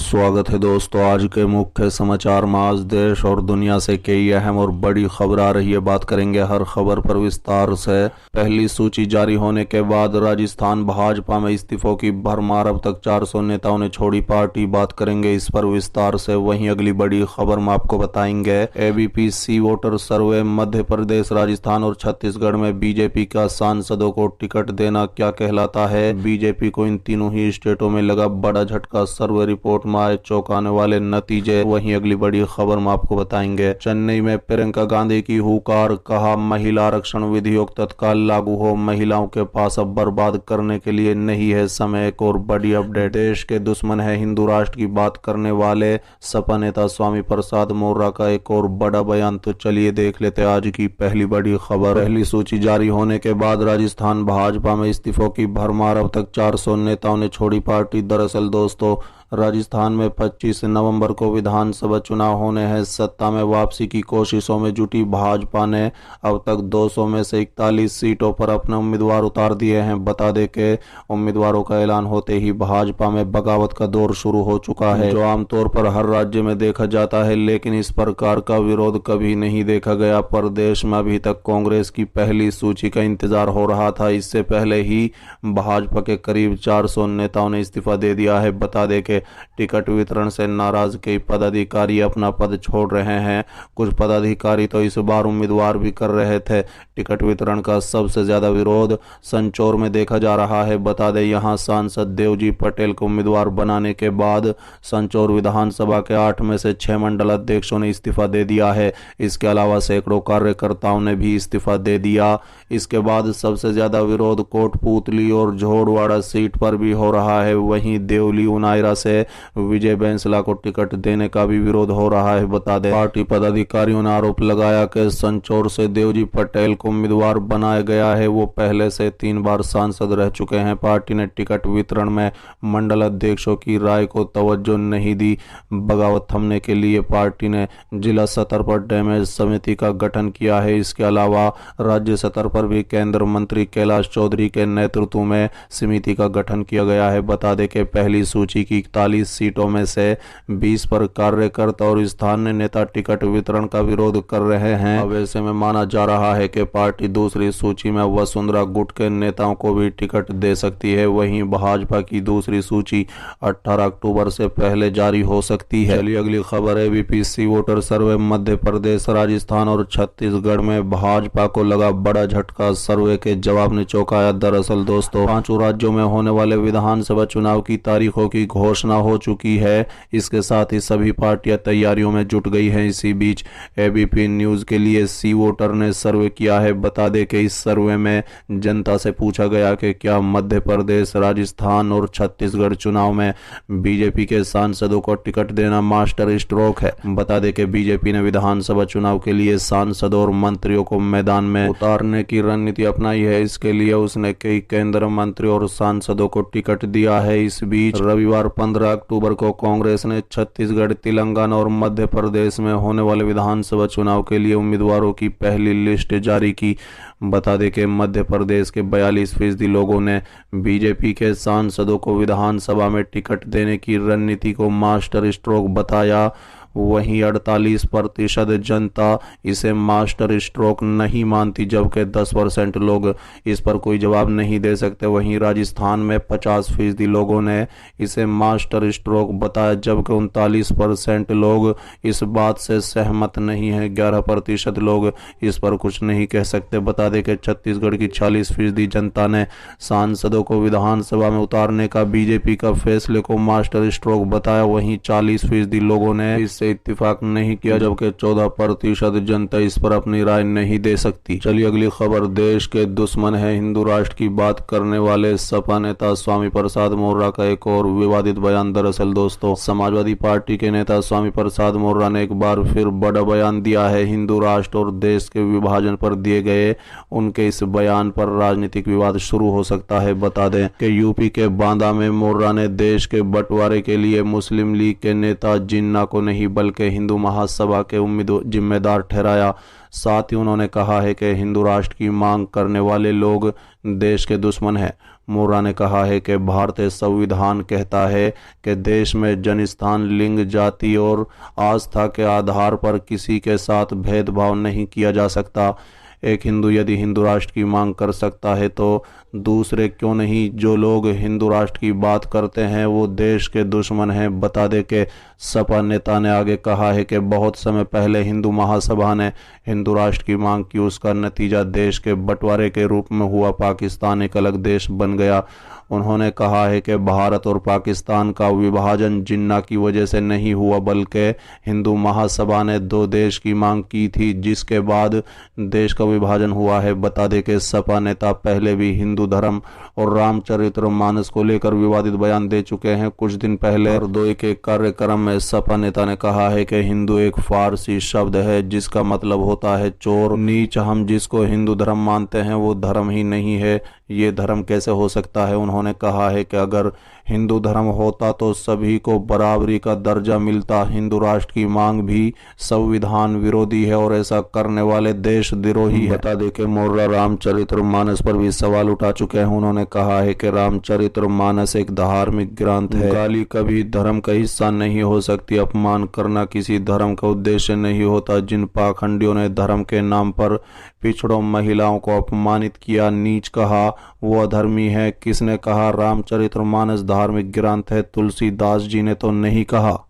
स्वागत है दोस्तों। आज के मुख्य समाचार में आज देश और दुनिया से कई अहम और बड़ी खबर आ रही है। बात करेंगे हर खबर पर विस्तार से। पहली सूची जारी होने के बाद राजस्थान भाजपा में इस्तीफों की भरमार, अब तक 400 नेताओं ने छोड़ी पार्टी। बात करेंगे इस पर विस्तार से। वहीं अगली बड़ी खबर में आपको बताएंगे एबीपी सी वोटर सर्वे, मध्य प्रदेश, राजस्थान और छत्तीसगढ़ में बीजेपी का सांसदों को टिकट देना क्या कहलाता है। बीजेपी को इन तीनों ही स्टेटों में लगा बड़ा झटका, सर्वे रिपोर्ट में आए चौंकाने वाले नतीजे। वहीं अगली बड़ी खबर में आपको बताएंगे चेन्नई में प्रियंका गांधी की हुकार, कहा महिला आरक्षण विधेयक तत्काल लागू हो, महिलाओं के पास अब बर्बाद करने के लिए नहीं है समय। एक और बड़ी अपडेट, देश के दुश्मन है हिंदू राष्ट्र की बात करने वाले सपा नेता स्वामी प्रसाद मौर्य का एक और बड़ा बयान। तो चलिए देख लेते आज की पहली बड़ी खबर। पहली सूची जारी होने के बाद राजस्थान भाजपा में इस्तीफों की भरमार, अब तक 400 नेताओं ने छोड़ी पार्टी। दरअसल दोस्तों, राजस्थान में 25 नवंबर को विधानसभा चुनाव होने हैं। सत्ता में वापसी की कोशिशों में जुटी भाजपा ने अब तक 200 में से 41 सीटों पर अपने उम्मीदवार उतार दिए हैं। बता दें कि उम्मीदवारों का ऐलान होते ही भाजपा में बगावत का दौर शुरू हो चुका है, जो आमतौर पर हर राज्य में देखा जाता है, लेकिन इस प्रकार का विरोध कभी नहीं देखा गया। प्रदेश में अभी तक कांग्रेस की पहली सूची का इंतजार हो रहा था। इससे पहले ही भाजपा के करीब 400 नेताओं ने इस्तीफा दे दिया है। बता दें कि टिकट वितरण से नाराज कई पदाधिकारी अपना पद छोड़ रहे हैं। कुछ पदाधिकारी तो इस बार उम्मीदवार भी कर रहे थे। टिकट वितरण का सबसे ज्यादा विरोध संचौर में देखा जा रहा है। बता दें, यहां सांसद देवजी पटेल को उम्मीदवार बनाने के बाद संचौर विधानसभा के 8 में से 6 मंडल अध्यक्षों ने इस्तीफा दे दिया है। इसके अलावा सैकड़ों कार्यकर्ताओं ने भी इस्तीफा दे दिया। इसके बाद सबसे ज्यादा विरोध कोटपुतली और झोड़वाड़ा सीट पर भी हो रहा है। वहीं देवली उनाइरा से विजय बैंसला को टिकट देने का भी विरोध हो रहा है। बता दें, पार्टी पदाधिकारियों ने आरोप लगाया कि संचौर से देवजी पटेल को उम्मीदवार बनाया गया है। वो पहले से 3 बार सांसद रह चुके हैं। पार्टी ने टिकट वितरण में मंडल अध्यक्षों की राय को तवज्जो नहीं दी। बगावत थमने के लिए पार्टी ने जिला स्तर पर डैमेज समिति का गठन किया है। इसके अलावा राज्य स्तर पर भी केंद्र मंत्री कैलाश चौधरी के नेतृत्व में समिति का गठन किया गया है। बता दें कि पहली सूची की 41 सीटों में से 20 पर कार्यकर्ता और स्थानीय नेता टिकट वितरण का विरोध कर रहे हैं। अब ऐसे में माना जा रहा है कि पार्टी दूसरी सूची में वसुंधरा गुट के नेताओं को भी टिकट दे सकती है। वहीं भाजपा की दूसरी सूची 18 अक्टूबर से पहले जारी हो सकती है। चलिए अगली खबर है बीपीसी वोटर सर्वे, मध्य प्रदेश, राजस्थान और छत्तीसगढ़ में भाजपा को लगा बड़ा झटका, सर्वे के जवाब ने चौंकाया। दरअसल दोस्तों, 5 राज्यों में होने वाले विधानसभा चुनाव की तारीखों की घोषणा हो चुकी है। इसके साथ ही सभी पार्टियां तैयारियों में जुट गई हैं। इसी बीच एबीपी न्यूज के लिए सी वोटर ने सर्वे किया है। बता दें कि इस सर्वे में जनता से पूछा गया कि क्या मध्य प्रदेश, राजस्थान और छत्तीसगढ़ चुनाव में बीजेपी के सांसदों को टिकट देना मास्टर स्ट्रोक है। बता दें कि बीजेपी ने विधानसभा चुनाव के लिए सांसदों और मंत्रियों को मैदान में उतारने की रणनीति अपनाई है। इसके लिए उसने कई केंद्रीय मंत्री और सांसदों को टिकट दिया है। इस बीच रविवार 15 अक्टूबर को कांग्रेस ने छत्तीसगढ़, तेलंगाना और मध्य प्रदेश में होने वाले विधानसभा चुनाव के लिए उम्मीदवारों की पहली लिस्ट जारी की। बता दें कि मध्य प्रदेश के 42% लोगों ने बीजेपी के सांसदों को विधानसभा में टिकट देने की रणनीति को मास्टर स्ट्रोक बताया। वहीं 48% जनता इसे मास्टर स्ट्रोक नहीं मानती, जबकि 10% लोग इस पर कोई जवाब नहीं दे सकते। वहीं राजस्थान में 50% लोगों ने इसे मास्टर स्ट्रोक बताया, जबकि 39% लोग इस बात से सहमत नहीं हैं। 11% लोग इस पर कुछ नहीं कह सकते। बता दें कि छत्तीसगढ़ की 40% जनता ने सांसदों को विधानसभा में उतारने का बीजेपी का फैसले को मास्टर स्ट्रोक बताया। वहीं 40% लोगों ने इससे इत्तेफाक नहीं किया, जबकि 14% जनता इस पर अपनी राय नहीं दे सकती। चलिए अगली खबर, देश के दुश्मन है हिंदू राष्ट्र की बात करने वाले सपा नेता स्वामी प्रसाद मौर्य का एक और विवादित बयान। दरअसल दोस्तों, समाजवादी पार्टी के नेता स्वामी प्रसाद मौर्य ने एक बार फिर बड़ा बयान दिया है। हिंदू राष्ट्र और देश के विभाजन पर दिए गए उनके इस बयान पर राजनीतिक विवाद शुरू हो सकता है। बता दें कि यूपी के बांदा में मौर्य ने देश के बंटवारे के लिए मुस्लिम लीग के नेता जिन्ना को नहीं बल्कि हिंदू महासभा के जिम्मेदार ठहराया। साथ ही उन्होंने कहा है कि हिंदू राष्ट्र की मांग करने वाले लोग देश के दुश्मन हैं। मोर्रा ने कहा है कि भारतीय संविधान कहता है कि देश में जनस्थान, लिंग, जाति और आस्था के आधार पर किसी के साथ भेदभाव नहीं किया जा सकता। एक हिंदू यदि हिंदू राष्ट्र की मांग कर सकता है तो दूसरे क्यों नहीं? जो लोग हिंदू राष्ट्र की बात करते हैं वो देश के दुश्मन हैं। बता दें कि सपा नेता ने आगे कहा है कि बहुत समय पहले हिंदू महासभा ने हिंदू राष्ट्र की मांग की, उसका नतीजा देश के बंटवारे के रूप में हुआ। पाकिस्तान एक अलग देश बन गया। उन्होंने कहा है कि भारत और पाकिस्तान का विभाजन जिन्ना की वजह से नहीं हुआ, बल्कि हिंदू महासभा ने दो देश की मांग की थी, जिसके बाद देश का विभाजन हुआ है। बता दें कि सपा नेता पहले भी हिंदू धर्म और रामचरितमानस को लेकर विवादित बयान दे चुके हैं। कुछ दिन पहले हरदोई के कार्यक्रम में सपा नेता ने कहा है कि हिंदू एक फारसी शब्द है जिसका मतलब होता है चोर, नीच। हम जिसको हिंदू धर्म मानते हैं वो धर्म ही नहीं है, ये धर्म कैसे हो सकता है? उन्होंने कहा है कि अगर हिंदू धर्म होता तो सभी को बराबरी का दर्जा मिलता। हिंदू राष्ट्र की मांग भी संविधान विरोधी है और ऐसा करने वाले देशद्रोही है। बता दें कि मोर्रा रामचरितमानस पर भी सवाल उठा चुके हैं। उन्होंने कहा है कि रामचरितमानस एक धार्मिक ग्रंथ है, गाली कभी धर्म का हिस्सा नहीं हो सकती। अपमान करना किसी धर्म का उद्देश्य नहीं होता। जिन पाखंडियों ने धर्म के नाम पर पिछड़ों, महिलाओं को अपमानित किया, नीच कहा, वो अधर्मी है। किसने कहा रामचरितमानस धार्मिक ग्रंथ है? तुलसीदास जी ने तो नहीं कहा।